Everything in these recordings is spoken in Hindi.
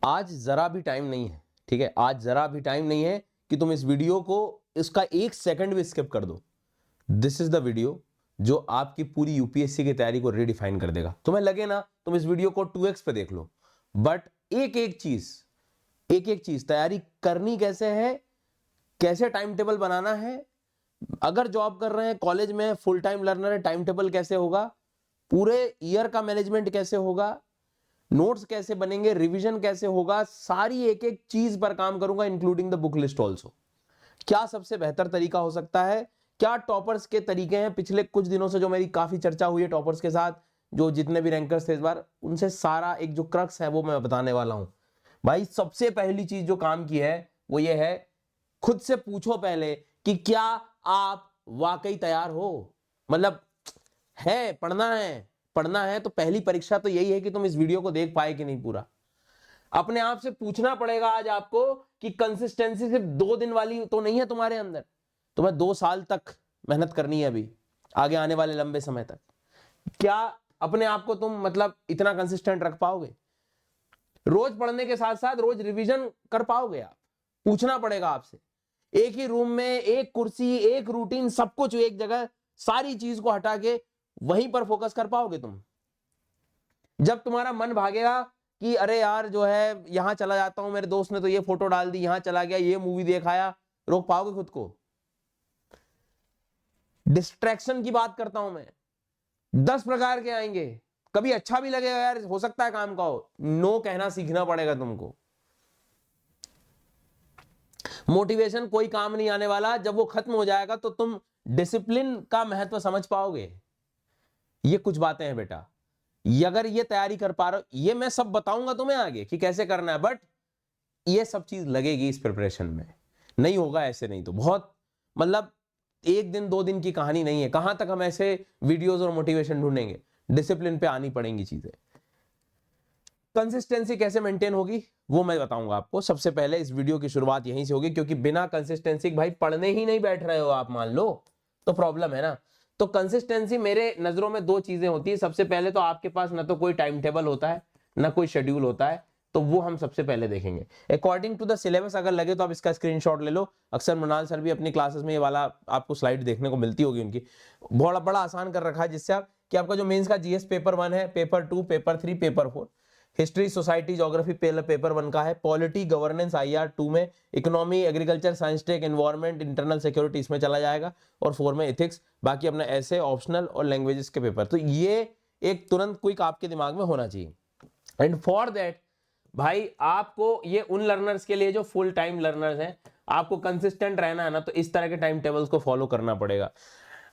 आज जरा भी टाइम नहीं है, ठीक है, आज जरा भी टाइम नहीं है कि तुम इस वीडियो को इसका 1 सेकंड भी स्किप कर दो। दिस इज द वीडियो जो आपकी पूरी यूपीएससी की तैयारी को रीडिफाइन कर देगा। तुम्हें लगे ना तुम इस वीडियो को 2x पे देख लो, बट एक एक चीज तैयारी करनी कैसे है, कैसे टाइम टेबल बनाना है, अगर जॉब कर रहे हैं, कॉलेज में फुल टाइम लर्नर है, टाइम टेबल कैसे होगा, पूरे ईयर का मैनेजमेंट कैसे होगा, नोट्स कैसे बनेंगे, रिवीजन कैसे होगा, सारी एक एक चीज पर काम करूंगा, including the book list also. क्या सबसे बेहतर तरीका हो सकता है, क्या टॉपर्स के तरीके हैं, पिछले कुछ दिनों से जो मेरी काफी चर्चा हुई है टॉपर्स के साथ, जो जितने भी रैंकर्स थे इस बार, उनसे सारा एक जो क्रक्स है वो मैं बताने वाला हूं। भाई सबसे पहली चीज जो काम की है वो ये है, खुद से पूछो पहले कि क्या आप वाकई तैयार हो। मतलब है, पढ़ना है तो पहली परीक्षा तो यही है कि तुम इस वीडियो को देख पाए कि नहीं पूरा। अपने आप से पूछना पड़ेगा आज आपको कि कंसिस्टेंसी सिर्फ 2 दिन वाली तो नहीं है तुम्हारे अंदर, तुम्हें 2 साल तक मेहनत करनी है अभी, आगे आने वाले लंबे समय तक। क्या अपने आप को तुम मतलब इतना कंसिस्टेंट रख पाओगे? रोज पढ़ने के साथ साथ रोज रिवीजन कर पाओगे? आप पूछना पड़ेगा आपसे। एक ही रूम में एक कुर्सी, एक रूटीन, सब कुछ एक जगह, सारी चीज को हटा के वहीं पर फोकस कर पाओगे तुम? जब तुम्हारा मन भागेगा कि अरे यार जो है यहां चला जाता हूं, मेरे दोस्त ने तो ये फोटो डाल दी, यहां चला गया, ये मूवी देख आया, रोक पाओगे खुद को? डिस्ट्रैक्शन की बात करता हूं मैं, 10 प्रकार के आएंगे। कभी अच्छा भी लगेगा यार, हो सकता है काम का हो, नो कहना सीखना पड़ेगा तुमको। मोटिवेशन कोई काम नहीं आने वाला, जब वो खत्म हो जाएगा तो तुम डिसिप्लिन का महत्व समझ पाओगे। ये कुछ बातें हैं बेटा, ये अगर ये तैयारी कर पा रहे हो, ये मैं सब बताऊंगा तुम्हें आगे कि कैसे करना है, बट ये सब चीज लगेगी इस प्रिपरेशन में। नहीं होगा ऐसे, नहीं तो बहुत मतलब 1 दिन 2 दिन की कहानी नहीं है। कहां तक हम ऐसे वीडियोस और मोटिवेशन ढूंढेंगे? डिसिप्लिन पे आनी पड़ेंगी चीजें। कंसिस्टेंसी कैसे मेंटेन होगी वो मैं बताऊंगा आपको। सबसे पहले इस वीडियो की शुरुआत यहीं से होगी, क्योंकि बिना कंसिस्टेंसी भाई पढ़ने ही नहीं बैठ रहे हो आप, मान लो तो प्रॉब्लम है ना। तो कंसिस्टेंसी मेरे नजरों में 2 चीजें होती है। सबसे पहले तो आपके पास ना तो कोई टाइम टेबल होता है, ना कोई शेड्यूल होता है, तो वो हम सबसे पहले देखेंगे। अकॉर्डिंग टू द सिलेबस अगर लगे तो आप इसका स्क्रीनशॉट ले लो। अक्सर मृणाल सर भी अपनी क्लासेस में ये वाला आपको स्लाइड देखने को मिलती होगी उनकी। बड़ा बड़ा आसान कर रखा है जिससे आप कि आपका जो मेंस का जीएस पेपर 1 है, paper 2, paper 3, paper 4, history society geography paper 1 का है, पॉलिटी गवर्नेंस आईआर 2 में, economy agriculture science tech environment internal security इसमें चला जाएगा, और 4 में एथिक्स, बाकी अपना ऐसे ऑप्शनल और लैंग्वेजेस के पेपर। तो ये एक तुरंत क्विक आपके दिमाग में होना चाहिए। एंड फॉर दैट भाई आपको ये उन लर्नर्स के लिए जो फुल टाइम लर्नर्स हैं, आपको कंसिस्टेंट रहना है ना, तो इस तरह के टाइम टेबल्स को फॉलो करना पड़ेगा।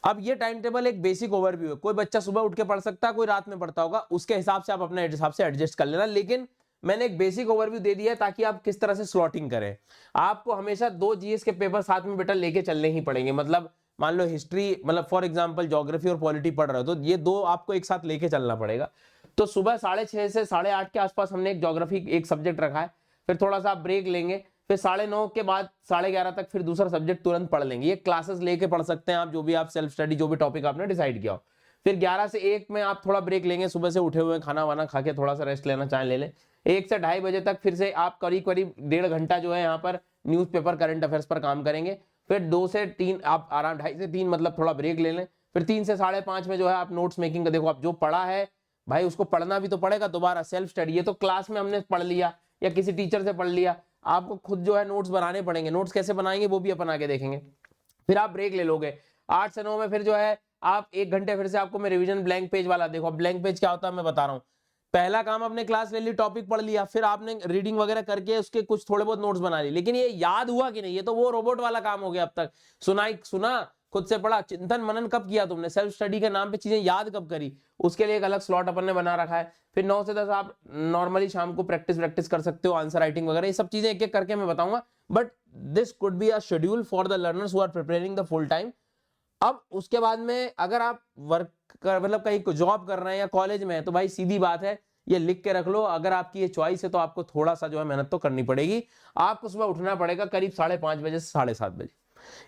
अब ये टाइम टेबल एक बेसिक ओवरव्यू है, कोई बच्चा सुबह उठ के पढ़ सकता है, कोई रात में पढ़ता होगा, उसके हिसाब से आप अपने हिसाब से एडजस्ट कर लेना। लेकिन मैंने एक बेसिक ओवरव्यू दे दिया है ताकि आप किस तरह से स्लॉटिंग करें। आपको हमेशा 2 जीएस के पेपर साथ में बेटा लेके चलने ही पड़ेंगे। मतलब मान लो हिस्ट्री, मतलब फॉर एग्जांपल ज्योग्राफी और पॉलिटी पढ़ रहे हो तो ये 2 आपको एक साथ लेके चलना पड़ेगा। तो सुबह 6:30 से 8:30 के आसपास हमने एक ज्योग्राफी एक सब्जेक्ट रखा है, फिर थोड़ा सा आप ब्रेक लेंगे, फिर 9:30 के बाद 11:30 तक फिर दूसरा सब्जेक्ट तुरंत पढ़ लेंगे। ये क्लासेस लेके पढ़ सकते हैं आप, जो भी आप सेल्फ स्टडी जो भी टॉपिक आपने डिसाइड किया हो। फिर 11 से 1 में आप थोड़ा ब्रेक लेंगे, सुबह से उठे हुए खाना वाना खा के थोड़ा सा रेस्ट लेना चाहे ले लें। 1 से 2:30 बजे तक फिर से आप करीब करीब 1.5 घंटा जो है यहाँ पर न्यूज़पेपर करंट अफेयर्स पर काम करेंगे। फिर 2 से 3 आप आराम, 2:30 से 3 मतलब थोड़ा ब्रेक ले लें। फिर 3 से 5:30 में जो है आप नोट्स मेकिंग का देखो, आप जो पढ़ा है भाई उसको पढ़ना भी तो पड़ेगा दोबारा। सेल्फ स्टडी ये तो क्लास में हमने पढ़ लिया या किसी टीचर से पढ़ लिया, आपको खुद जो है नोट्स बनाने पड़ेंगे। नोट्स कैसे बनाएंगे वो भी अपन आगे देखेंगे। फिर आप ब्रेक ले लोगे 8 से 9 में, फिर जो है आप 1 घंटे फिर से आपको मैं रिवीजन ब्लैंक पेज वाला, देखो ब्लैंक पेज क्या होता है मैं बता रहा हूँ। पहला काम आपने क्लास ले ली, टॉपिक पढ़ लिया, फिर आपने रीडिंग वगैरह करके उसके कुछ थोड़े बहुत नोट्स बना लिए, लेकिन ये याद हुआ कि नहीं, ये तो वो रोबोट वाला काम हो गया। अब तक सुना, खुद से पढ़ा, चिंतन मनन कब किया तुमने? सेल्फ स्टडी के नाम पे चीजें याद कब करी? उसके लिए एक अलग स्लॉट अपन ने बना रखा है। फिर 9 से 10 आप नॉर्मली शाम को प्रैक्टिस कर सकते हो, आंसर राइटिंग वगैरह, ये सब चीजें एक एक करके मैं बताऊंगा। But this could be a schedule for the learners who are preparing the full time. अब उसके बाद में अगर आप वर्क कर मतलब कहीं जॉब कर रहे हैं या कॉलेज में है, तो भाई सीधी बात है, ये लिख के रख लो, अगर आपकी ये चॉइस है तो आपको थोड़ा सा जो है मेहनत तो करनी पड़ेगी। आपको सुबह उठना पड़ेगा करीब 5:30 बजे से 7:30 बजे।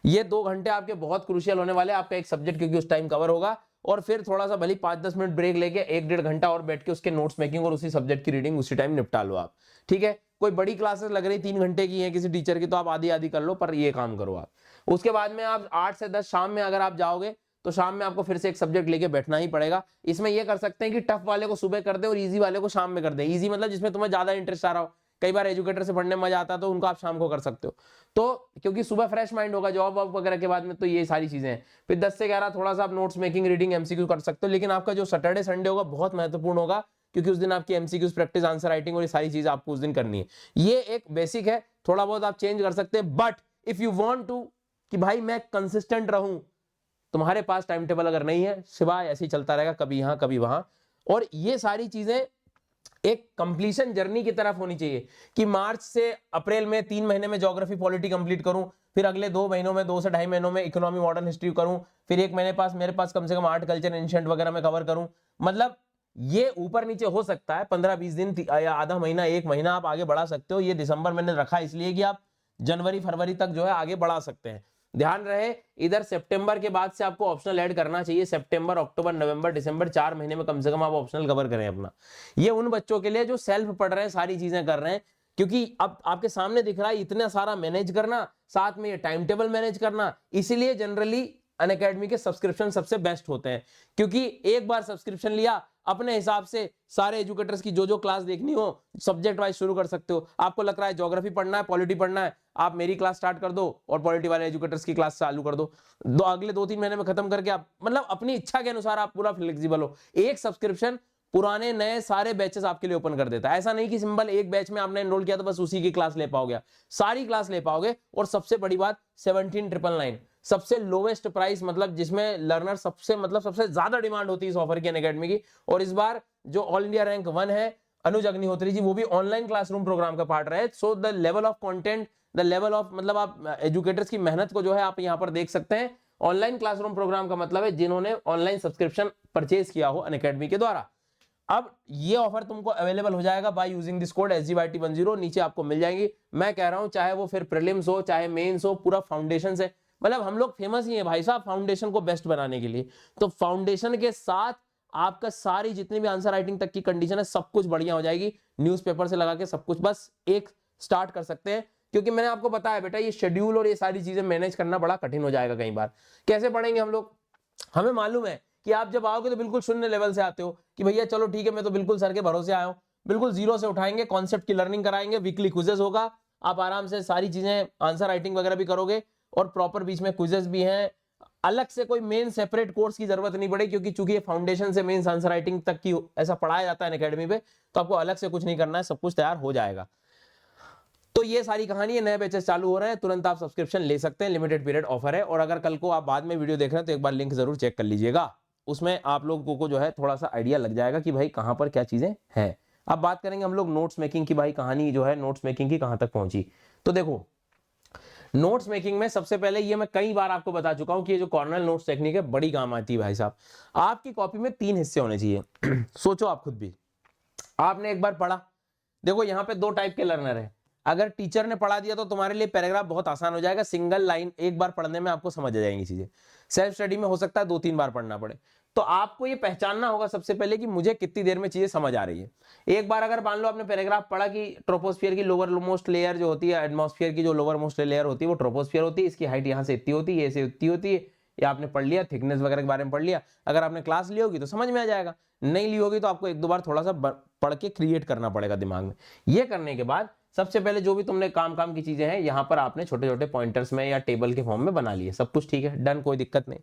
ये 2 घंटे आपके बहुत क्रूशियल होने वाले हैं, आपका एक सब्जेक्ट क्योंकि उस टाइम कवर होगा। और फिर थोड़ा सा भले 5-10 मिनट ब्रेक लेके 1-1.5 घंटा और बैठ के उसके नोट्स मेकिंग और उसी सब्जेक्ट की रीडिंग उसी टाइम निपटा लो आप, ठीक है। कोई बड़ी क्लासेस लग रही 3 घंटे की है किसी टीचर की, तो आप आधी आधी कर लो, पर ये काम करो आप। उसके बाद में आप 8 से 10 शाम में अगर आप जाओगे तो शाम में आपको फिर से एक सब्जेक्ट लेके बैठना ही पड़ेगा। इसमें ये कर सकते हैं कि टफ वाले को सुबह कर दे और इजी वाले को शाम में कर दे। इजी मतलब जिसमें तुम्हें ज्यादा इंटरेस्ट आ रहा हो, कई बार एजुकेटर से पढ़ने में मजा आता है तो उनको आप शाम को कर सकते हो। तो क्योंकि सुबह फ्रेश माइंड होगा जॉब वॉब वगैरह के बाद में, तो ये सारी चीजें हैं। फिर 10 से 11 थोड़ा सा आप नोट्स मेकिंग, रीडिंग, एमसीक्यू कर सकते हो। लेकिन आपका जो सैटरडे संडे होगा बहुत महत्वपूर्ण होगा, क्योंकि उस दिन आपकी एमसीक्यूज प्रैक्टिस, आंसर राइटिंग और ये सारी चीजें आपको उस दिन करनी है। ये एक बेसिक है, थोड़ा बहुत आप चेंज कर सकते हैं। But if you want to कि भाई मैं कंसिस्टेंट रहूं, तुम्हारे पास टाइम टेबल अगर नहीं है, सिवाय ऐसे ही चलता रहेगा, कभी यहां कभी वहां। और ये सारी चीजें एक कंप्लीशन जर्नी की तरफ होनी चाहिए कि मार्च से अप्रैल में 3 महीने में ज्योग्राफी पॉलिटी कंप्लीट करूं, फिर अगले 2 महीनों में, 2 से 2.5 महीनों में इकोनॉमी मॉडर्न हिस्ट्री करूं, फिर 1 महीने पास मेरे पास कम से कम आर्ट कल्चर एंशिएंट वगैरह में कवर करूं। मतलब ये ऊपर नीचे हो सकता है, 15-20 दिन या आधा महीना, 1 महीना आप आगे बढ़ा सकते हो। ये दिसंबर मैंने रखा इसलिए कि आप जनवरी फरवरी तक जो है आगे बढ़ा सकते हैं। ध्यान रहे, इधर सितंबर के बाद से आपको ऑप्शनल ऐड करना चाहिए। सितंबर, अक्टूबर, नवंबर, दिसंबर, 4 महीने में कम से कम आप ऑप्शनल कवर करें अपना। ये उन बच्चों के लिए जो सेल्फ पढ़ रहे हैं, सारी चीजें कर रहे हैं, क्योंकि अब आपके सामने दिख रहा है इतना सारा मैनेज करना, साथ में ये टाइम टेबल मैनेज करना। इसीलिए जनरली अनअकैडमी के सब्सक्रिप्शन सबसे बेस्ट होते हैं, क्योंकि एक बार सब्सक्रिप्शन लिया, अपने हिसाब से सारे एजुकेटर्स की जो क्लास देखनी हो सब्जेक्ट वाइज शुरू कर सकते हो। आपको लग रहा है ज्योग्राफी पढ़ना है, पॉलिटी पढ़ना है, आप मेरी क्लास स्टार्ट कर दो और पॉलिटी वाले एजुकेटर्स की क्लास चालू कर दो। अगले 2-3 महीने में खत्म करके आप, मतलब अपनी इच्छा के अनुसार आप पूरा फ्लेक्सिबल हो। एक सब्सक्रिप्शन पुराने नए सारे बैचेस आपके लिए ओपन कर देता है। ऐसा नहीं कि सिंपल एक बैच में आपने एनरोल किया तो बस उसी की क्लास ले पाओगे, सारी क्लास ले पाओगे। और सबसे बड़ी बात 17,999 सबसे लोवेस्ट प्राइस, मतलब जिसमें लर्नर सबसे ज्यादा डिमांड होती है इस ऑफर की अनअकैडमी की। और इस बार जो ऑल इंडिया रैंक 1 है अनुज अग्निहोत्री जी, वो भी ऑनलाइन क्लासरूम प्रोग्राम का पार्ट रहे। So the level of content, the level of, मतलब आप एजुकेटर्स की मेहनत को जो है आप यहां पर देख सकते हैं। ऑनलाइन क्लासरूम प्रोग्राम का मतलब है जिन्होंने ऑनलाइन सब्सक्रिप्शन परचेज किया हो अनअकैडमी के द्वारा। अब ये ऑफर तुमको अवेलेबल हो जाएगा by using this code SGYT10, नीचे आपको मिल जाएंगी। मैं कह रहा हूं चाहे वो फिर प्रीलिम्स हो चाहे मेंस हो, पूरा फाउंडेशन से, मतलब हम लोग फेमस ही है भाई साहब फाउंडेशन को बेस्ट बनाने के लिए। तो फाउंडेशन के साथ आपका सारी जितनी भी आंसर राइटिंग तक की कंडीशन है सब कुछ बढ़िया हो जाएगी। न्यूज़पेपर से लगा के सब कुछ, बस एक स्टार्ट कर सकते हैं। क्योंकि मैंने आपको बताया बेटा, ये शेड्यूल और ये सारी चीजें मैनेज करना बड़ा कठिन हो जाएगा कई बार। कैसे पढ़ेंगे हम लोग? हमें मालूम है कि आप जब आओगे तो बिल्कुल शून्य लेवल से आते हो कि भैया चलो ठीक है, मैं तो बिल्कुल सर के भरोसे आया हूं, बिल्कुल जीरो से उठाएंगे, कॉन्सेप्ट की लर्निंग कराएंगे, वीकली क्विजेस होगा, आप आराम से सारी चीजें आंसर राइटिंग वगैरह भी करोगे और प्रॉपर बीच में क्विजेस भी हैं। अलग से कोई मेन सेपरेट कोर्स की जरूरत नहीं पड़ेगी, क्योंकि चूंकि ये फाउंडेशन से मेन आंसर राइटिंग तक की ऐसा पढ़ाया जाता है अनअकैडमी पे, तो आपको अलग से कुछ नहीं करना है, सब कुछ तैयार हो जाएगा। तो ये सारी कहानी है, नए बैचेस चालू हो रहे हैं, तुरंत आप सब्सक्रिप्शन ले सकते हैं, लिमिटेड पीरियड ऑफर है। और अगर कल को आप बाद में वीडियो देख रहे हैं तो एक बार लिंक जरूर चेक कर लीजिएगा, उसमें आप लोगों को जो है थोड़ा सा आइडिया लग जाएगा कि भाई कहां पर क्या चीजें हैं। अब बात करेंगे हम लोग नोट्स मेकिंग की, भाई कहानी जो है नोट्स मेकिंग की कहां तक पहुंची। तो देखो नोट्स मेकिंग में सबसे पहले, ये मैं कई बार आपको बता चुका हूं कि ये जो कॉर्नर नोट्स टेक्निक है बड़ी काम आती है भाई साहब। आपकी कॉपी में 3 हिस्से होने चाहिए सोचो आप खुद भी, आपने एक बार पढ़ा, देखो यहाँ पे 2 टाइप के लर्नर है। अगर टीचर ने पढ़ा दिया तो तुम्हारे लिए पैराग्राफ बहुत आसान हो जाएगा, सिंगल लाइन एक बार पढ़ने में आपको समझ आ जाएंगी चीजें। सेल्फ स्टडी में हो सकता है 2-3 बार पढ़ना पड़े। तो आपको ये पहचानना होगा सबसे पहले कि मुझे कितनी देर में चीजें समझ आ रही है। एक बार अगर मान लो आपने पैराग्राफ पढ़ा कि ट्रोपोस्फियर की लोअर मोस्ट लेयर जो होती है, एटमॉस्फेयर की जो लोअर मोस्ट लेयर होती है वो ट्रोपोस्फियर होती है, इसकी हाइट यहाँ से इतनी होती है, ये से इतनी होती है, या आपने पढ़ लिया, थिकनेस वगैरह के बारे में पढ़ लिया। अगर आपने क्लास ली होगी तो समझ में आ जाएगा, नहीं ली होगी तो आपको 1-2 बार थोड़ा सा पढ़ के क्रिएट करना पड़ेगा दिमाग में। ये करने के बाद सबसे पहले जो भी तुमने काम की चीजें हैं यहाँ पर आपने छोटे छोटे पॉइंटर्स में या टेबल के फॉर्म में बना लिए, सब कुछ ठीक है, डन, कोई दिक्कत नहीं।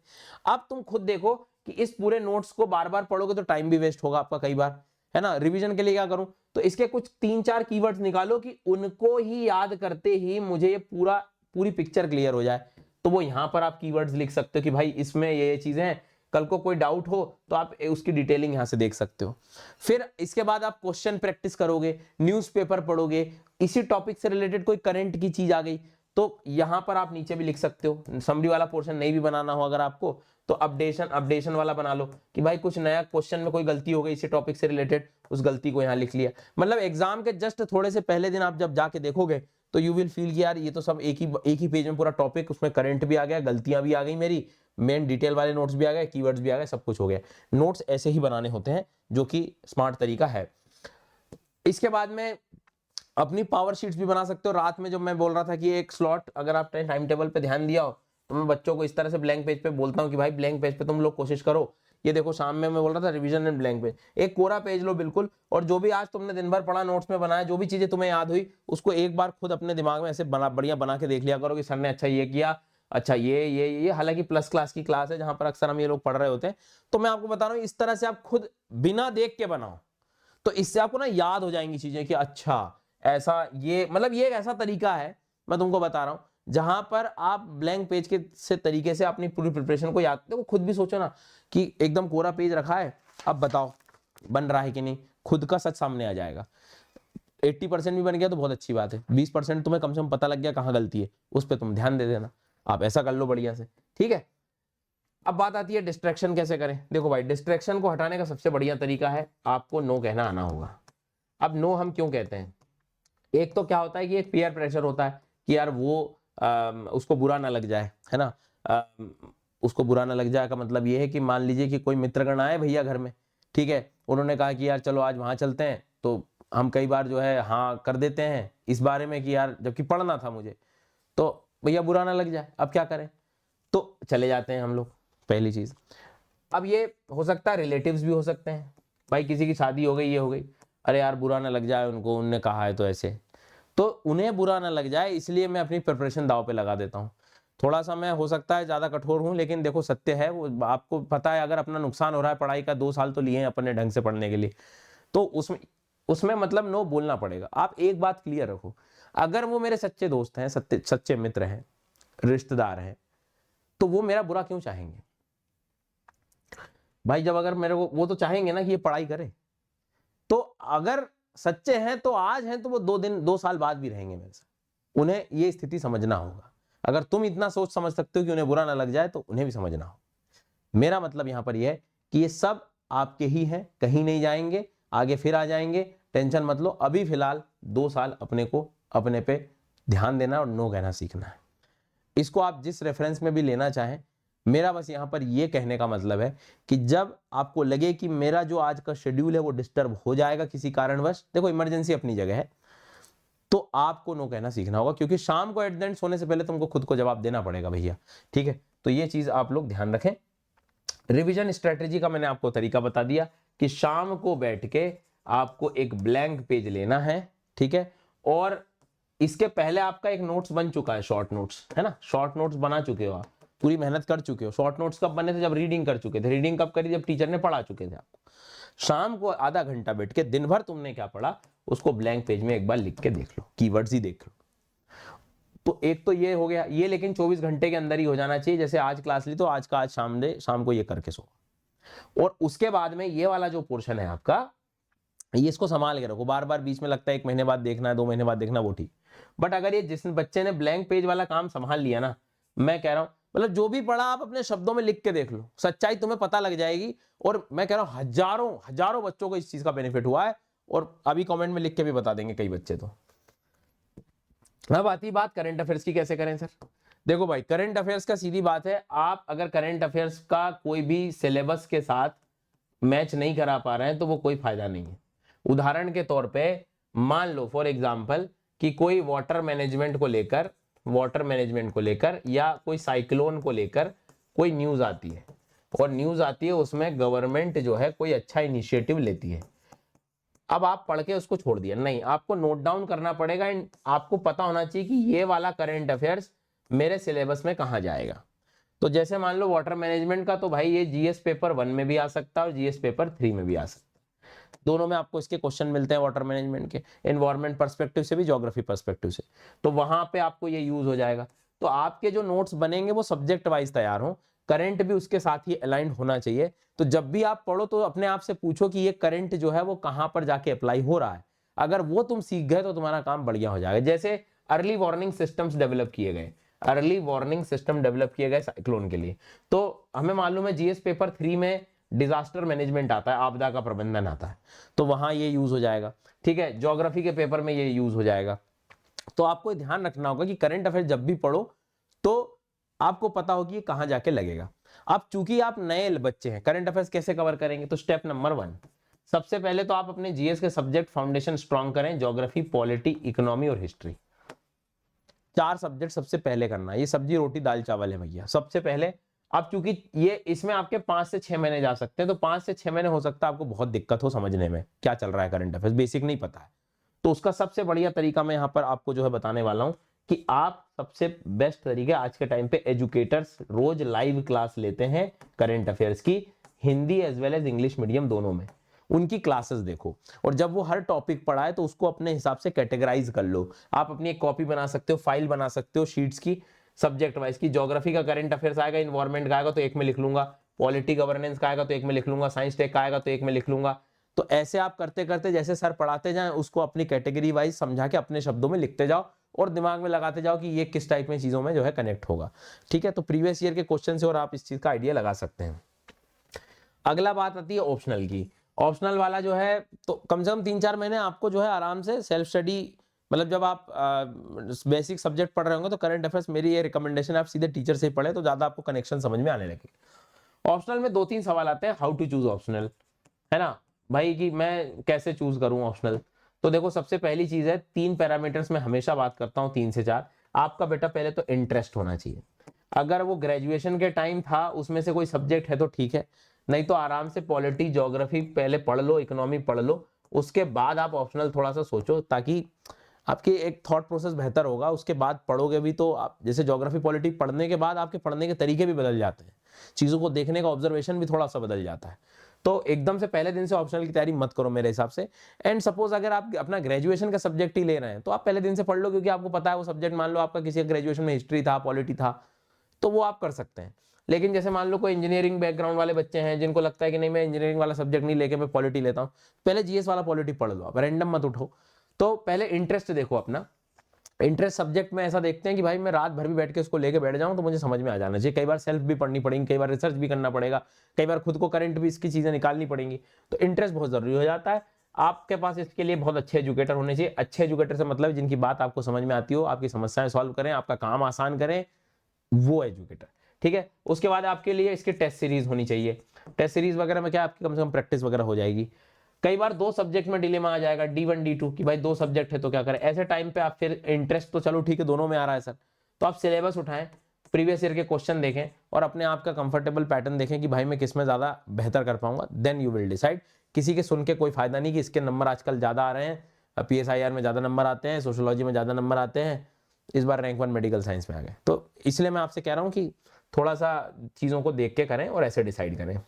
अब तुम खुद देखो कि इस पूरे नोट्स को बार बार पढ़ोगे तो टाइम भी वेस्ट होगा आपका कई बार, है ना। रिवीजन के लिए क्या करूं, तो इसके कुछ 3-4 कीवर्ड्स निकालो कि उनको ही याद करते ही मुझे ये पूरी पिक्चर क्लियर हो जाए। तो वो यहां पर आप कीवर्ड्स लिख सकते हो कि भाई इसमें ये चीजें हैं, कल को कोई डाउट हो तो आप उसकी डिटेलिंग यहां से देख सकते हो। फिर इसके बाद आप क्वेश्चन प्रैक्टिस करोगे, न्यूज़पेपर पढ़ोगे, इसी टॉपिक से रिलेटेड कोई करंट की चीज आ गई तो यहां पर आप नीचे भी लिख सकते हो। समरी वाला पोर्शन नहीं भी बनाना हो अगर आपको तो अपडेशन वाला बना लो कि भाई कुछ नया क्वेश्चन में कोई गलती हो गई इसी टॉपिक से रिलेटेड, उस गलती को यहां लिख लिया। मतलब एग्जाम के जस्ट थोड़े से पहले दिन आप जब जाके देखोगे तो यू विल फील कि यार ये तो सब एक ही पेज में पूरा टॉपिक, उसमें करंट भी आ गया, गलतियां भी आ गई, मेरी मेन डिटेल वाले नोट्स भी आ गए, कीवर्ड्स भी आ गए, सब कुछ हो गया। नोट्स ऐसे ही बनाने होते हैं जो कि स्मार्ट तरीका है। इसके बाद में अपनी पावर शीट्स भी बना सकते हो। रात में जब मैं बोल रहा था कि एक स्लॉट अगर आप टाइम टेबल पे ध्यान दिया हो, तो मैं बच्चों को इस तरह से ब्लैंक पेज पे बोलता हूँ कि भाई ब्लैंक पेज पे तुम लोग कोशिश करो। ये देखो शाम में मैं बोल रहा था रिवीजन एंड ब्लैंक पेज, एक कोरा पेज लो बिल्कुल, और जो भी आज तुमने दिन भर पढ़ा नोट्स में बनाया, जो भी चीजें तुम्हें याद हुई उसको एक बार खुद अपने दिमाग में ऐसे बढ़िया बना के देख लिया करो कि सर ने अच्छा ये किया, अच्छा ये। हालांकि प्लस क्लास की क्लास है जहां पर अक्सर हम ये लोग पढ़ रहे होते हैं, तो मैं आपको बता रहा हूँ इस तरह से आप खुद बिना देख के बनाओ, तो इससे आपको ना याद हो जाएंगी चीजें कि अच्छा ऐसा, ये मतलब ये एक ऐसा तरीका है मैं तुमको बता रहा हूं जहां पर आप ब्लैंक पेज के से तरीके से अपनी पूरी प्रिपरेशन को याद, देखो खुद भी सोचो ना कि एकदम कोरा पेज रखा है, अब बताओ बन रहा है कि नहीं, खुद का सच सामने आ जाएगा। 80% भी बन गया तो बहुत अच्छी बात है, 20% तुम्हें कम से कम पता लग गया कहां गलती है, उस पर तुम ध्यान दे देना, आप ऐसा कर लो बढ़िया से, ठीक है। अब बात आती है डिस्ट्रैक्शन कैसे करें। देखो भाई डिस्ट्रैक्शन को हटाने का सबसे बढ़िया तरीका है आपको नो कहना आना होगा। अब नो हम क्यों कहते हैं, एक तो क्या होता है कि एक पीयर प्रेशर होता है कि यार वो उसको बुरा ना लग जाए, है ना। उसको बुरा ना लग जाए का मतलब ये है कि मान लीजिए कि कोई मित्रगण आए भैया घर में, ठीक है, उन्होंने कहा कि यार चलो आज वहां चलते हैं, तो हम कई बार जो है हाँ कर देते हैं इस बारे में कि यार जबकि पढ़ना था मुझे, तो भैया बुरा ना लग जाए, अब क्या करें, तो चले जाते हैं हम लोग, पहली चीज। अब ये हो सकता है रिलेटिव्स भी हो सकते हैं, भाई किसी की शादी हो गई, ये हो गई, अरे यार बुरा ना लग जाए उनको, उनने कहा है तो ऐसे, तो उन्हें बुरा ना लग जाए इसलिए मैं अपनी प्रिपरेशन दाव पे लगा देता हूँ। थोड़ा सा मैं हो सकता है ज्यादा कठोर हूँ, लेकिन देखो सत्य है वो, आपको पता है अगर अपना नुकसान हो रहा है, पढ़ाई का 2 साल तो लिए हैं अपने ढंग से पढ़ने के लिए, तो उसमें उसमें मतलब नो बोलना पड़ेगा। आप एक बात क्लियर रखो, अगर वो मेरे सच्चे दोस्त हैं, सच्चे मित्र हैं, रिश्तेदार हैं, तो वो मेरा बुरा क्यों चाहेंगे भाई, जब अगर मेरे को वो तो चाहेंगे ना कि ये पढ़ाई करे, तो अगर सच्चे हैं तो आज हैं तो वो 2 साल बाद भी रहेंगे मेरे साथ, उन्हें ये स्थिति समझना होगा। अगर तुम इतना सोच समझ सकते हो कि उन्हें बुरा ना लग जाए, तो उन्हें भी समझना हो। मेरा मतलब यहां पर यह है कि ये सब आपके ही हैं, कहीं नहीं जाएंगे, आगे फिर आ जाएंगे, टेंशन मत लो। अभी फिलहाल 2 साल अपने को अपने पे ध्यान देना और नो कहना सीखना है। इसको आप जिस रेफरेंस में भी लेना चाहें, मेरा बस यहां पर यह कहने का मतलब है कि जब आपको लगे कि मेरा जो आज का शेड्यूल है वो डिस्टर्ब हो जाएगा किसी कारणवश, देखो इमरजेंसी अपनी जगह है, तो आपको नो कहना सीखना होगा, क्योंकि शाम को एट द एंड सोने से पहले तुमको खुद को जवाब देना पड़ेगा भैया, ठीक है। तो ये चीज आप लोग ध्यान रखें। रिवीजन स्ट्रेटेजी का मैंने आपको तरीका बता दिया कि शाम को बैठ के आपको एक ब्लैंक पेज लेना है, ठीक है, और इसके पहले आपका एक नोट्स बन चुका है, शॉर्ट नोट्स, है ना, शॉर्ट नोट्स बना चुके हो आप, पूरी मेहनत कर चुके हो। शॉर्ट नोट्स कब बने थे, जब रीडिंग कर चुके थे। रीडिंग कब करी, जब टीचर ने पढ़ा चुके थे आपको। शाम को आधा घंटा बैठ के दिन भर तुमने क्या पढ़ा उसको ब्लैंक पेज में एक बार लिख के देख लो, कीवर्ड्स ही देख लो। तो एक तो ये हो गया ये, लेकिन 24 घंटे के अंदर ही हो जाना चाहिए। जैसे आज क्लास ली तो आज का आज शाम को ये करके सो, और उसके बाद में ये वाला जो पोर्शन है आपका, ये इसको संभाल के रखो। बार बार बीच में लगता है 1 महीने बाद देखना है, 2 महीने बाद देखना, वो ठीक। बट अगर ये जिस बच्चे ने ब्लैंक पेज वाला काम संभाल लिया ना, मैं कह रहा हूं मतलब जो भी पढ़ा आप अपने शब्दों में लिख के देख लो, सच्चाई तुम्हें पता लग जाएगी। और मैं कह रहा हूं हजारों हजारों बच्चों को इस चीज का बेनिफिट हुआ है, और अभी कमेंट में लिख के भी बता देंगे कई बच्चे तो। अब आती बात करंट अफेयर्स की, कैसे करें सर। देखो भाई करंट अफेयर्स का सीधी बात है, आप अगर करंट अफेयर्स का कोई भी सिलेबस के साथ मैच नहीं करा पा रहे हैं तो वो कोई फायदा नहीं है। उदाहरण के तौर पे मान लो फॉर एग्जांपल कि कोई वाटर मैनेजमेंट को लेकर या कोई साइक्लोन को लेकर कोई न्यूज आती है, और न्यूज आती है उसमें गवर्नमेंट जो है कोई अच्छा इनिशिएटिव लेती है। अब आप पढ़ के उसको छोड़ दिया नहीं, आपको नोट डाउन करना पड़ेगा। आपको पता होना चाहिए कि ये वाला करंट अफेयर्स मेरे सिलेबस में कहां जाएगा। तो जैसे मान लो वाटर मैनेजमेंट का, तो भाई ये जीएस पेपर 1 में भी आ सकता है और जीएस पेपर 3 में भी आ सकता है। दोनों में आपको इसके क्वेश्चन मिलते हैं वाटर मैनेजमेंट के, एनवायरमेंट पर्सपेक्टिव से भी, ज्योग्राफी पर्सपेक्टिव से, तो वहां पे आपको ये यूज हो जाएगा। तो आपके जो नोट्स बनेंगे वो सब्जेक्ट वाइज तैयार हो, करंट भी उसके साथ ही अलाइंड होना चाहिए। तो जब भी आप पढ़ो तो अपने आप से पूछो कि ये करंट जो है वो कहां पर जाके अप्लाई हो रहा है। अगर वो तुम सीख गए तो तुम्हारा काम बढ़िया हो जाएगा। जैसे अर्ली वार्निंग सिस्टम्स डेवलप किए गए, अर्ली वार्निंग सिस्टम डेवलप किए गए साइक्लोन के लिए, तो हमें मालूम है जीएस पेपर 3 में डिजास्टर मैनेजमेंट आता है, आपदा का प्रबंधन आता है, तो वहां ये यूज हो जाएगा, ठीक है। ज्योग्राफी के पेपर में ये यूज हो जाएगा। तो आपको ध्यान रखना होगा कि करंट अफेयर जब भी पढ़ो तो आपको पता हो कि ये कहां जाके लगेगा। अब चूंकि आप नए बच्चे हैं, करंट अफेयर्स कैसे कवर करेंगे, तो स्टेप नंबर 1 सबसे पहले तो आप अपने जीएस के सब्जेक्ट फाउंडेशन स्ट्रॉन्ग करें, ज्योग्राफी, पॉलिटी, इकोनॉमी और हिस्ट्री, 4 सब्जेक्ट सबसे पहले करना है। ये सब्जी रोटी दाल चावल है भैया सबसे पहले। अब चूंकि ये इसमें आपके 5 से 6 महीने जा सकते हैं, तो 5 से 6 महीने हो सकता है आपको बहुत दिक्कत हो समझने में क्या चल रहा है करंट अफेयर्स, बेसिक नहीं पता है। तो उसका सबसे बढ़िया तरीका मैं यहाँ पर आपको जो है बताने वाला हूँ कि आप सबसे बेस्ट तरीके आज के टाइम पे एजुकेटर्स रोज लाइव क्लास लेते हैं करंट अफेयर्स की, Hindi as well as English medium दोनों में, उनकी क्लासेस देखो। और जब वो हर टॉपिक पढ़ाए तो उसको अपने हिसाब से कैटेगराइज कर लो। आप अपनी एक कॉपी बना सकते हो, फाइल बना सकते हो शीट्स की, सब्जेक्ट वाइज की। ज्योग्राफी का करंट अफेयर्स आएगा, इन्वायरमेंट का आएगा तो एक में लिख लूंगा, पॉलिटी गवर्नेंस का आएगा तो एक में लिख लूंगा, साइंस टेक का आएगा तो एक में लिख लूंगा। तो ऐसे आप करते करते जैसे सर पढ़ाते जाएं उसको अपनी कैटेगरी वाइज समझा के अपने शब्दों में लिखते जाओ और दिमाग में लगाते जाओ कि ये किस टाइप में चीजों में जो है कनेक्ट होगा। ठीक है, तो प्रीवियस ईयर के क्वेश्चन से और आप इस चीज का आइडिया लगा सकते हैं। अगला बात आती है ऑप्शनल की। ऑप्शनल वाला जो है तो कम से कम 3-4 महीने आपको जो है आराम से सेल्फ स्टडी, मतलब जब आप बेसिक सब्जेक्ट पढ़ रहे होंगे तो करंट अफेयर्स मेरी ये रिकमेंडेशन है आप सीधे टीचर से ही पढ़े तो ज्यादा आपको कनेक्शन समझ में आने लगे। ऑप्शनल में 2-3 सवाल आते हैं, हाउ टू चूज ऑप्शनल, है ना भाई, कि मैं कैसे चूज करूं ऑप्शनल। तो देखो सबसे पहली चीज है 3 पैरामीटर्स में हमेशा बात करता हूं, 3 से 4। आपका बेटा पहले तो इंटरेस्ट होना चाहिए। अगर वो ग्रेजुएशन के टाइम था उसमें से कोई सब्जेक्ट है तो ठीक है, नहीं तो आराम से पॉलिटी ज्योग्राफी पहले पढ़ लो, इकोनॉमी पढ़ लो, उसके बाद आप ऑप्शनल थोड़ा सा सोचो, ताकि आपकी एक थॉट प्रोसेस बेहतर होगा। उसके बाद पढ़ोगे भी तो आप जैसे ज्योग्राफी पॉलिटी पढ़ने के बाद आपके पढ़ने के तरीके भी बदल जाते हैं, चीजों को देखने का ऑब्जर्वेशन भी थोड़ा सा बदल जाता है। तो एकदम से पहले दिन से ऑप्शनल की तैयारी मत करो मेरे हिसाब से। एंड सपोज अगर आप अपना ग्रेजुएशन का सब्जेक्ट ही ले रहे हैं तो आप पहले दिन से पढ़ लो, क्योंकि आपको पता है वो सब्जेक्ट, मान लो आपका किसी ग्रेजुएशन में हिस्ट्री था, पॉलिटी था, तो वो आप कर सकते हैं। लेकिन जैसे मान लो कोई इंजीनियरिंग बैकग्राउंड वाले बच्चे हैं जिनको लगता है कि नहीं मैं इंजीनियरिंग वाला सब्जेक्ट नहीं लेके मैं पॉलिटी लेता हूँ, पहले जीएस वाला पॉलिटी पढ़ लो, आप रैंडम मत उठो। तो पहले इंटरेस्ट देखो अपना, इंटरेस्ट सब्जेक्ट में ऐसा देखते हैं कि भाई मैं रात भर भी बैठ के उसको लेके बैठ जाऊं तो मुझे समझ में आ जाना चाहिए। कई बार सेल्फ भी पढ़नी पड़ेगी, कई बार रिसर्च भी करना पड़ेगा, कई बार खुद को करंट भी इसकी चीजें निकालनी पड़ेंगी, तो इंटरेस्ट बहुत जरूरी हो जाता है। आपके पास इसके लिए बहुत अच्छे एजुकेटर होने चाहिए। अच्छे एजुकेटर से मतलब जिनकी बात आपको समझ में आती हो, आपकी समस्याएं सॉल्व करें, आपका काम आसान करें, वो एजुकेटर। ठीक है, उसके बाद आपके लिए इसकी टेस्ट सीरीज होनी चाहिए। टेस्ट सीरीज वगैरह में क्या आपकी कम से कम प्रैक्टिस वगैरह हो जाएगी। कई बार 2 सब्जेक्ट में डिलेमा आ जाएगा, D1 D2 कि भाई 2 सब्जेक्ट है तो क्या करें। ऐसे टाइम पे आप फिर इंटरेस्ट तो चलो ठीक है दोनों में आ रहा है सर, तो आप सिलेबस उठाएं, प्रीवियस ईयर के क्वेश्चन देखें और अपने आप का कंफर्टेबल पैटर्न देखें कि भाई मैं किस में ज्यादा बेहतर कर पाऊंगा, देन यू विल डिसाइड। किसी के सुन के कोई फायदा नहीं कि इसके नंबर आजकल ज्यादा आ रहे हैं, PSIR में ज्यादा नंबर आते हैं, सोशियोलॉजी में ज्यादा नंबर आते हैं, इस बार रैंक 1 मेडिकल साइंस में आ गए। तो इसलिए मैं आपसे कह रहा हूँ कि थोड़ा सा चीजों को देख के करें और ऐसे डिसाइड करें।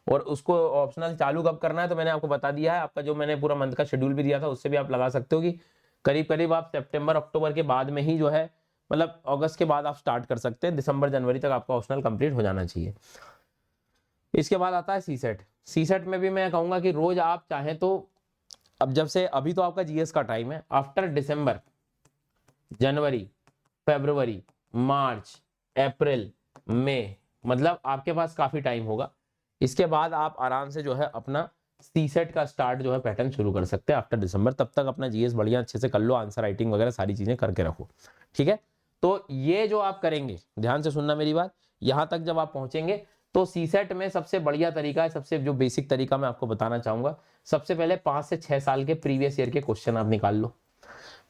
और उसको ऑप्शनल चालू कब करना है तो मैंने आपको बता दिया है, आपका जो मैंने पूरा मंथ का शेड्यूल भी दिया था उससे भी आप लगा सकते हो कि करीब करीब आप सितंबर अक्टूबर के बाद में ही जो है, मतलब अगस्त के बाद आप स्टार्ट कर सकते हैं, दिसंबर जनवरी तक आपका ऑप्शनल कंप्लीट हो जाना चाहिए। इसके बाद आता है सीसेट। सीसेट में भी मैं कहूंगा कि रोज आप चाहें तो, अब जब से अभी तो आपका जीएस का टाइम है, आफ्टर दिसंबर, जनवरी, फरवरी, मार्च, अप्रैल, मई, मतलब आपके पास काफी टाइम होगा। इसके बाद आप आराम से जो है अपना सीसेट का स्टार्ट जो है पैटर्न शुरू कर सकते हैं आफ्टर दिसंबर। तब तक अपना जीएस बढ़िया अच्छे से कर लो, आंसर राइटिंग वगैरह सारी चीजें करके रखो। ठीक है, तो ये जो आप करेंगे, ध्यान से सुनना मेरी बात, यहां तक जब आप पहुंचेंगे तो सीसेट में सबसे बढ़िया तरीका है, सबसे जो बेसिक तरीका मैं आपको बताना चाहूंगा, सबसे पहले 5 से 6 साल के प्रीवियस ईयर के क्वेश्चन आप निकाल लो,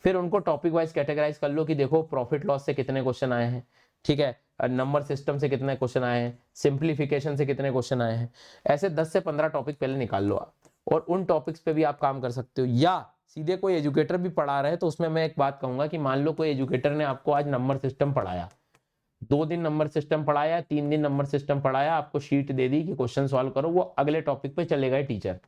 फिर उनको टॉपिक वाइज कैटेगराइज कर लो कि देखो प्रॉफिट लॉस से कितने क्वेश्चन आए हैं, ठीक है, नंबर सिस्टम से कितने क्वेश्चन आए हैं, सिंप्लीफिकेशन से कितने क्वेश्चन आए हैं। ऐसे 10 से 15 टॉपिक पहले निकाल लो आप, और उन टॉपिक्स पे भी आप काम कर सकते हो। या सीधे कोई एजुकेटर भी पढ़ा रहे तो उसमें मैं एक बात कहूंगा कि मान लो कोई एजुकेटर ने आपको आज नंबर सिस्टम पढ़ाया, 2 दिन नंबर सिस्टम पढ़ाया, 3 दिन नंबर सिस्टम पढ़ाया, आपको शीट दे दी कि क्वेश्चन सॉल्व करो, वो अगले टॉपिक पे चले गए टीचर।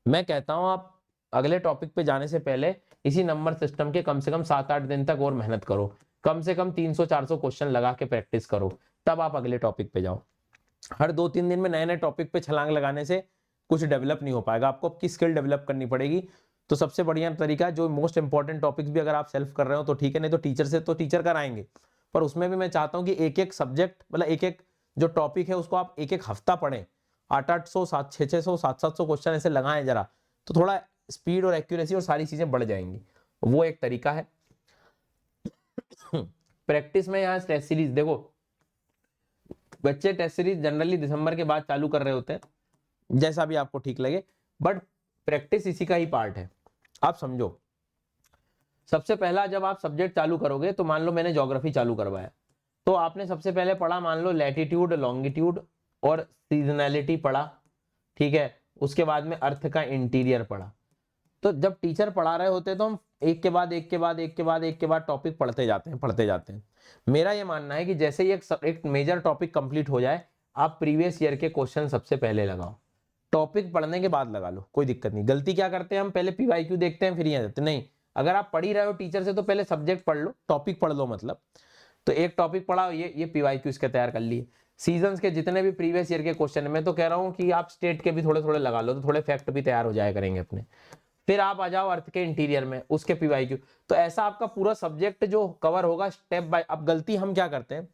मैं कहता हूं आप अगले टॉपिक पे जाने से पहले इसी नंबर सिस्टम के कम से कम 7-8 दिन तक और मेहनत करो, कम से कम 300-400 क्वेश्चन लगा के प्रैक्टिस करो, तब आप अगले टॉपिक पे जाओ। हर 2-3 दिन में नए नए टॉपिक पे छलांग लगाने से कुछ डेवलप नहीं हो पाएगा, आपको आपकी स्किल डेवलप करनी पड़ेगी। तो सबसे बढ़िया तरीका, जो मोस्ट इंपॉर्टेंट टॉपिक्स भी अगर आप सेल्फ कर रहे हो तो ठीक है, नहीं तो टीचर से तो टीचर कराएंगे, पर उसमें भी मैं चाहता हूं कि एक एक सब्जेक्ट, मतलब एक एक जो टॉपिक है उसको आप एक एक हफ्ता पढ़ें, 800-800, 600-600, 700-700 क्वेश्चन ऐसे लगाएं जरा, तो थोड़ा स्पीड और एक्यूरेसी और सारी चीजें बढ़ जाएंगी। वो एक तरीका है। प्रैक्टिस में यहाँ टेस्ट सीरीज देखो, बच्चे टेस्ट सीरीज जनरली दिसंबर के बाद चालू कर रहे होते हैं, जैसा भी आपको ठीक लगे। बट प्रैक्टिस इसी का ही पार्ट है। आप समझो, सबसे पहला जब आप सब्जेक्ट चालू करोगे, तो मान लो मैंने ज्योग्राफी चालू करवाया, तो आपने सबसे पहले पढ़ा मान लो लैटिट्यूड, लॉन्गिट्यूड और सीजनैलिटी पढ़ा, ठीक है। उसके बाद में अर्थ का इंटीरियर पढ़ा। तो जब टीचर पढ़ा रहे होते हैं तो हम एक के बाद एक के बाद टॉपिक पढ़ते जाते हैं। मेरा ये मानना है कि जैसे ही एक मेजर टॉपिक कंप्लीट हो जाए, आप प्रीवियस ईयर के क्वेश्चन सबसे पहले लगाओ, टॉपिक पढ़ने के बाद लगा लो, कोई दिक्कत नहीं। गलती क्या करते हैं हम, पहले पीवाईक्यू देखते हैं फिर यहाँ जाते नहीं। अगर आप पढ़ ही रहे हो टीचर से, तो पहले सब्जेक्ट पढ़ लो, टॉपिक पढ़ लो मतलब। तो एक टॉपिक पढ़ा, ये पीवाईक्यू इसके तैयार कर लिए। सीजन्स के जितने भी प्रीवियस ईयर के क्वेश्चन है, मैं तो कह रहा हूँ कि आप स्टेट के भी थोड़े थोड़े लगा लो, तो थोड़े फैक्ट भी तैयार हो जाया करेंगे अपने। फिर आप आ जाओ अर्थ के इंटीरियर में, उसके पीवाईक्यू। तो ऐसा आपका पूरा सब्जेक्ट जो कवर होगा स्टेप बाय। अब गलती हम क्या करते हैं,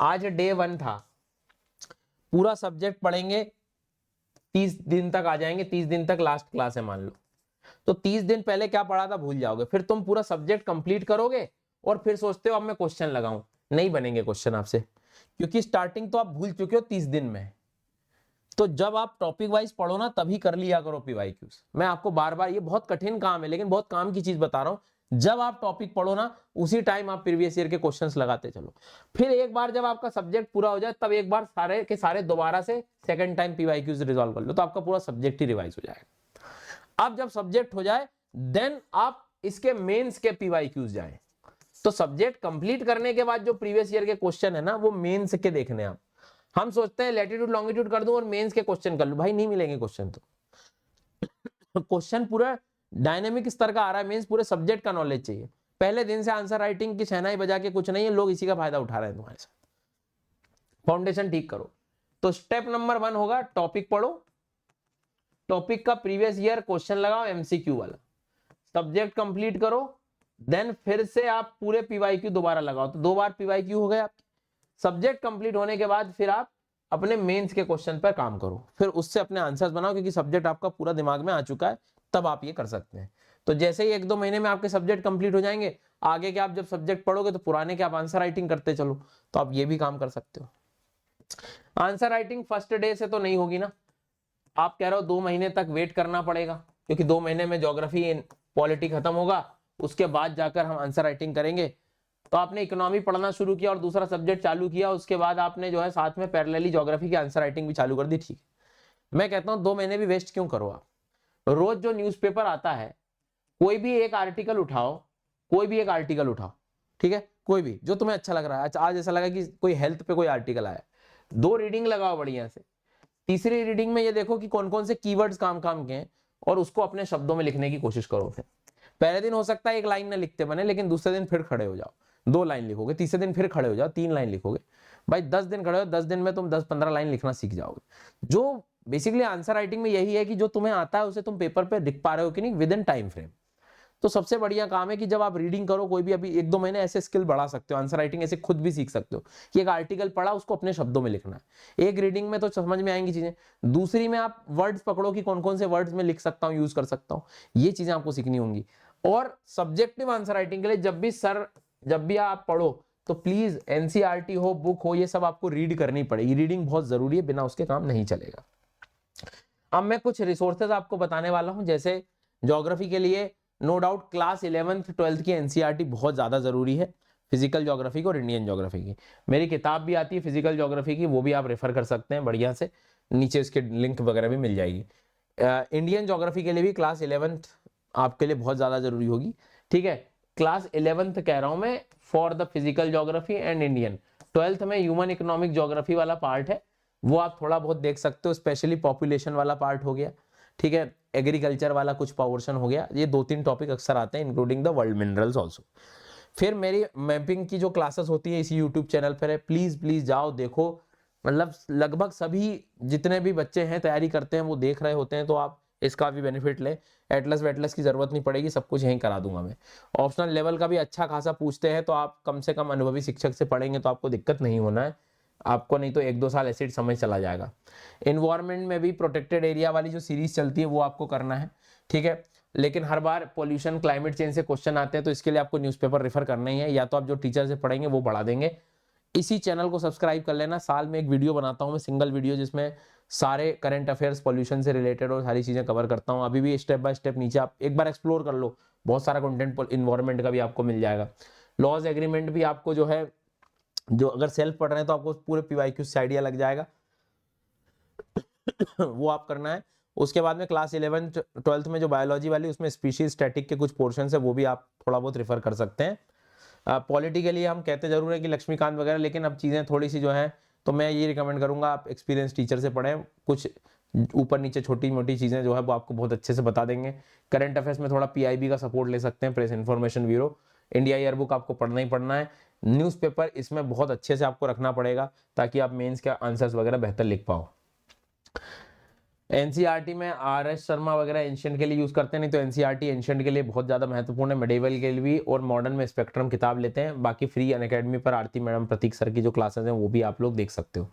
आज डे 1 था, पूरा सब्जेक्ट पढ़ेंगे, 30 दिन तक आ जाएंगे, 30 दिन तक लास्ट क्लास है मान लो, तो 30 दिन पहले क्या पढ़ा था भूल जाओगे। फिर तुम पूरा सब्जेक्ट कंप्लीट करोगे और फिर सोचते हो अब मैं क्वेश्चन लगाऊं, नहीं बनेंगे क्वेश्चन आपसे, क्योंकि स्टार्टिंग तो आप भूल चुके हो 30 दिन में। तो जब आप टॉपिक वाइज पढ़ो ना, तभी कर लिया करो पीवाईक्यूज। मैं आपको बार बार, ये बहुत कठिन काम है लेकिन बहुत काम की चीज बता रहा हूं। जब आप टॉपिक पढ़ो ना, उसी टाइम आप प्रीवियस ईयर के क्वेश्चंस लगाते चलो। फिर एक बार जब आपका सब्जेक्ट पूरा हो जाए, तब एक बार सारे के सारे दोबारा से सेकंड टाइम पीवाईक्यूज रिजॉल्व कर लो, तो आपका पूरा सब्जेक्ट ही रिवाइज हो जाएगा। अब जब सब्जेक्ट हो जाए, देन आप इसके मेंस के पीवाईक्यूज जाए। तो सब्जेक्ट कंप्लीट करने के बाद जो प्रीवियस ईयर के क्वेश्चन है ना, वो मेंस के देखने आप। हम सोचते हैं लैटिट्यूड लॉन्गिट्यूड कर दूं और मेंस के क्वेश्चन कर लूं, भाई नहीं मिलेंगे क्वेश्चन। तो क्वेश्चन पूरा डायनेमिक स्तर का आ रहा है, मेंस पूरे सब्जेक्ट का नॉलेज चाहिए। पहले दिन से आंसर राइटिंग की शहनाई बजा के कुछ नहीं है, लोग इसी का फायदा उठा रहे हैं तुम्हारे साथ। फाउंडेशन ठीक करो। तो स्टेप नंबर 1 होगा टॉपिक पढ़ो, टॉपिक का प्रीवियस ईयर क्वेश्चन लगाओ एमसीक्यू वाला, सब्जेक्ट कंप्लीट करो, देन फिर से आप पूरे पीवाईक्यू दोबारा लगाओ। तो 2 बार पीवाईक्यू हो गए आपके। सब्जेक्ट कंप्लीट होने के बाद फिर आप अपने मेंस के क्वेश्चन पर काम करो, फिर उससे अपने आंसर्स बनाओ, क्योंकि सब्जेक्ट आपका पूरा दिमाग में आ चुका है, तब आप ये कर सकते हैं। तो जैसे ही 1-2 महीने में आपके सब्जेक्ट कंप्लीट हो जाएंगे, आगे के आप जब सब्जेक्ट पढ़ोगे तो पुराने के आप आंसर राइटिंग करते चलो, तो आप ये भी काम कर सकते हो। आंसर राइटिंग फर्स्ट डे से तो नहीं होगी ना, आप कह रहे हो 2 महीने तक वेट करना पड़ेगा, क्योंकि 2 महीने में ज्योग्राफी पॉलिटी खत्म होगा, उसके बाद जाकर हम आंसर राइटिंग करेंगे। तो आपने इकोनॉमी पढ़ना शुरू किया और दूसरा सब्जेक्ट चालू किया, उसके बाद आपने जो है साथ में पैरेलली ज्योग्राफी की आंसर राइटिंग भी चालू कर दी, ठीक। मैं कहता हूं 2 महीने भी वेस्ट क्यों करो आप। रोज जो न्यूज़पेपर आता है, कोई भी एक आर्टिकल उठाओ, ठीक है, कोई भी जो तुम्हें अच्छा लग रहा है। आज ऐसा लगा कि कोई हेल्थ पे कोई आर्टिकल आया, 2 रीडिंग लगाओ बढ़िया से। तीसरी रीडिंग में ये देखो कि कौन कौन से कीवर्ड्स काम के हैं, और उसको अपने शब्दों में लिखने की कोशिश करो। फिर पहले दिन हो सकता है 1 लाइन में लिखते बने, लेकिन दूसरे दिन फिर खड़े हो जाओ, 2 लाइन लिखोगे, तीसरे दिन फिर खड़े हो जाओ, 3 लाइन लिखोगे। भाई 10 दिन खड़े हो, 10 दिन में तुम 10-15 लाइन लिखना सीख जाओगे। जो बेसिकली आंसर राइटिंग में यही है कि जो तुम्हें आता है उसे तुम पेपर पे लिख पा रहे हो कि नहीं विद इन टाइम फ्रेम। तो सबसे बढ़िया काम है कि जब आप रीडिंग करो कोई भी, अभी 1-2 महीने ऐसे स्किल बढ़ा सकते हो, आंसर राइटिंग ऐसे खुद भी सीख सकते हो कि एक आर्टिकल पढ़ा, उसको अपने शब्दों में लिखना है। एक रीडिंग में तो समझ में आएंगी चीजें, दूसरी में आप वर्ड्स पकड़ो कि कौन कौन से वर्ड्स में लिख सकता हूँ, यूज कर सकता हूँ, ये चीजें आपको सीखनी होंगी। और सब्जेक्टिव आंसर राइटिंग के लिए जब भी आप पढ़ो, तो प्लीज एनसीईआरटी हो, बुक हो, ये सब आपको रीड करनी पड़ेगी। रीडिंग बहुत जरूरी है, बिना उसके काम नहीं चलेगा। अब मैं कुछ रिसोर्सेज आपको बताने वाला हूं, जैसे ज्योग्राफी के लिए no doubt class 11th 12th की एनसीईआरटी बहुत ज्यादा जरूरी है, फिजिकल ज्योग्राफी की और इंडियन ज्योग्राफी की। मेरी किताब भी आती है फिजिकल ज्योग्राफी की, वो भी आप रेफर कर सकते हैं बढ़िया से, नीचे इसके लिंक वगैरह भी मिल जाएगी। इंडियन ज्योग्राफी के लिए भी क्लास 11th आपके लिए बहुत ज्यादा जरूरी होगी, ठीक है। क्लास 11th कह रहा हूं मैं for the physical geography and Indian. 12th में ह्यूमन इकोनॉमिक ज्योग्राफी वाला पार्ट है, वो आप थोड़ा बहुत देख सकते हो, स्पेशली पॉपुलेशन वाला पार्ट हो गया, ठीक है, एग्रीकल्चर वाला कुछ पोर्शन हो गया। ये 2-3 टॉपिक अक्सर आते हैं, including the world minerals also. फिर मेरी मैपिंग की जो क्लासेस होती है इसी यूट्यूब चैनल पर है, प्लीज जाओ देखो। मतलब लगभग सभी जितने भी बच्चे हैं तैयारी करते हैं वो देख रहे होते हैं, तो आप इसका भी बेनिफिट ले। एटलस वेटलस की जरूरत नहीं पड़ेगी, सब कुछ यहीं करा दूंगा मैं। ऑप्शनल लेवल का भी अच्छा खासा पूछते हैं, तो आप कम से कम अनुभवी शिक्षक से पढ़ेंगे तो आपको दिक्कत नहीं होना है आपको, नहीं तो 1-2 साल ऐसे समझ चला जाएगा। इन्वायरमेंट में भी प्रोटेक्टेड एरिया वाली जो सीरीज चलती है वो आपको करना है, ठीक है। लेकिन हर बार पॉल्यूशन क्लाइमेट चेंज से क्वेश्चन आते हैं, तो इसके लिए आपको न्यूज़पेपर रेफर करना ही है, या तो आप जो टीचर से पढ़ेंगे वो बढ़ा देंगे। इसी चैनल को सब्सक्राइब कर लेना, साल में एक वीडियो बनाता हूं मैं, सिंगल वीडियो, जिसमें सारे करंट अफेयर्स पॉल्यूशन से रिलेटेड और सारी चीज़ें कवर करता हूँ। अभी भी स्टेप बाय स्टेप नीचे आप एक बार एक्सप्लोर कर लो, बहुत सारा कंटेंट इन्वायरमेंट का भी आपको मिल जाएगा। लॉज एग्रीमेंट भी आपको जो है, जो अगर सेल्फ पढ़ रहे हैं तो आपको पूरे PYQ से आइडिया लग जाएगा वो आप करना है। उसके बाद में क्लास 11th 12th में जो बायोलॉजी वाली, उसमें स्पीशीज स्टैटिक के कुछ पोर्शन है, वो भी आप थोड़ा बहुत रेफर कर सकते हैं। पॉलिटी के लिए हम कहते जरूर है कि लक्ष्मीकांत वगैरह, लेकिन अब चीज़ें थोड़ी सी जो है, तो मैं ये रिकमेंड करूंगा आप एक्सपीरियंस टीचर से पढ़ें। कुछ ऊपर नीचे छोटी मोटी चीज़ें जो है वो आपको बहुत अच्छे से बता देंगे। करंट अफेयर्स में थोड़ा PIB का सपोर्ट ले सकते हैं, press information bureau. India year book आपको पढ़ना ही पढ़ना है। न्यूज़पेपर इसमें बहुत अच्छे से आपको रखना पड़ेगा ताकि आप मेंस के आंसर्स वगैरह बेहतर लिख पाओ। एनसीईआरटी में RS शर्मा वगैरह एंशिएंट के लिए यूज करते हैं, नहीं तो एनसीईआरटी एंशिएंट के लिए बहुत ज्यादा महत्वपूर्ण है, मेडिवल के लिए भी, और मॉडर्न में स्पेक्ट्रम किताब लेते हैं। बाकी फ्री अनअकैडमी पर आरती मैडम, प्रतीक सर की जो क्लासेस हैं वो भी आप लोग देख सकते हो।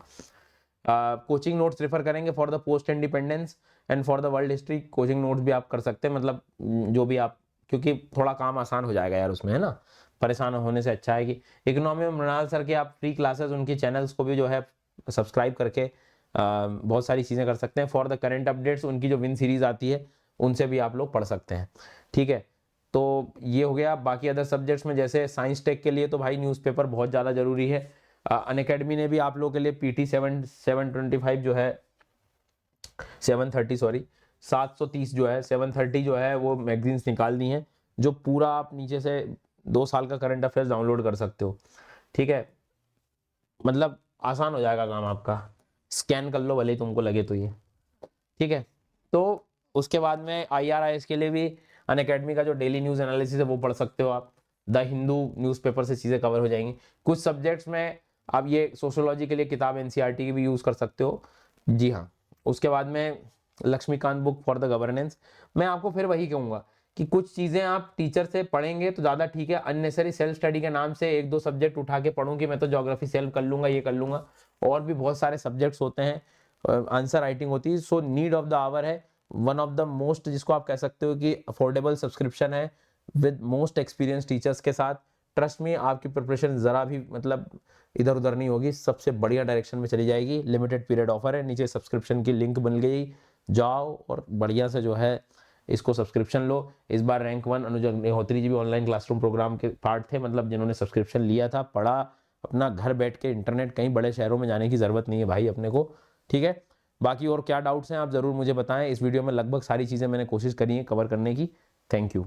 कोचिंग नोट्स रेफर करेंगे for the post independence and for the world history. Coaching notes भी आप कर सकते हैं, मतलब जो भी आप, क्योंकि थोड़ा काम आसान हो जाएगा यार उसमें, है ना, परेशान होने से अच्छा है कि इकोनॉमी में मृणाल सर के आप फ्री क्लासेस, उनकी चैनल्स को भी जो है सब्सक्राइब करके बहुत सारी चीज़ें कर सकते हैं। फॉर द करंट अपडेट्स उनकी जो विन सीरीज आती है उनसे भी आप लोग पढ़ सकते हैं, ठीक है। तो ये हो गया। बाकी अदर सब्जेक्ट्स में जैसे साइंस टेक के लिए तो भाई न्यूज़पेपर बहुत ज़्यादा जरूरी है। अनअकैडमी ने भी आप लोगों के लिए PT 725 जो है 730 सॉरी 730 जो है 730 जो है वो मैगजीन्स निकाल दी हैं, जो पूरा आप नीचे से 2 साल का करंट अफेयर्स डाउनलोड कर सकते हो, ठीक है। मतलब आसान हो जाएगा काम आपका, स्कैन कर लो भले ही तुमको लगे तो ये, ठीक है। तो उसके बाद में IRIS के लिए भी अनअकैडमी का जो डेली न्यूज़ एनालिसिस है वो पढ़ सकते हो आप। द हिंदू न्यूज़पेपर से चीज़ें कवर हो जाएंगी। कुछ सब्जेक्ट्स में आप ये सोशियोलॉजी के लिए किताब NCERT की भी यूज़ कर सकते हो, जी हाँ। उसके बाद में Lakshmikant book for the governance. मैं आपको फिर वही कहूँगा कि कुछ चीज़ें आप टीचर से पढ़ेंगे तो ज़्यादा ठीक है। अननेसरी सेल्फ स्टडी के नाम से 1-2 सब्जेक्ट उठा के पढ़ूँ कि मैं तो ज्योग्राफी सेल्फ कर लूँगा, ये कर लूँगा, और भी बहुत सारे सब्जेक्ट्स होते हैं, आंसर राइटिंग होती है। So need of the hour है, वन ऑफ द मोस्ट, जिसको आप कह सकते हो कि अफोर्डेबल सब्सक्रिप्शन है विद मोस्ट एक्सपीरियंस टीचर्स के साथ। ट्रस्ट में आपकी प्रिपरेशन ज़रा भी मतलब इधर उधर नहीं होगी, सबसे बढ़िया डायरेक्शन में चली जाएगी। लिमिटेड पीरियड ऑफर है, नीचे सब्सक्रिप्शन की लिंक बन गई, जाओ और बढ़िया से जो है इसको सब्सक्रिप्शन लो। इस बार रैंक 1 अनुज अग्निहोत्री जी भी ऑनलाइन क्लासरूम प्रोग्राम के पार्ट थे, मतलब जिन्होंने सब्सक्रिप्शन लिया था, पढ़ा अपना घर बैठ के, इंटरनेट कहीं बड़े शहरों में जाने की ज़रूरत नहीं है भाई अपने को, ठीक है। बाकी और क्या डाउट्स हैं आप ज़रूर मुझे बताएं। इस वीडियो में लगभग सारी चीज़ें मैंने कोशिश करी है कवर करने की। Thank you.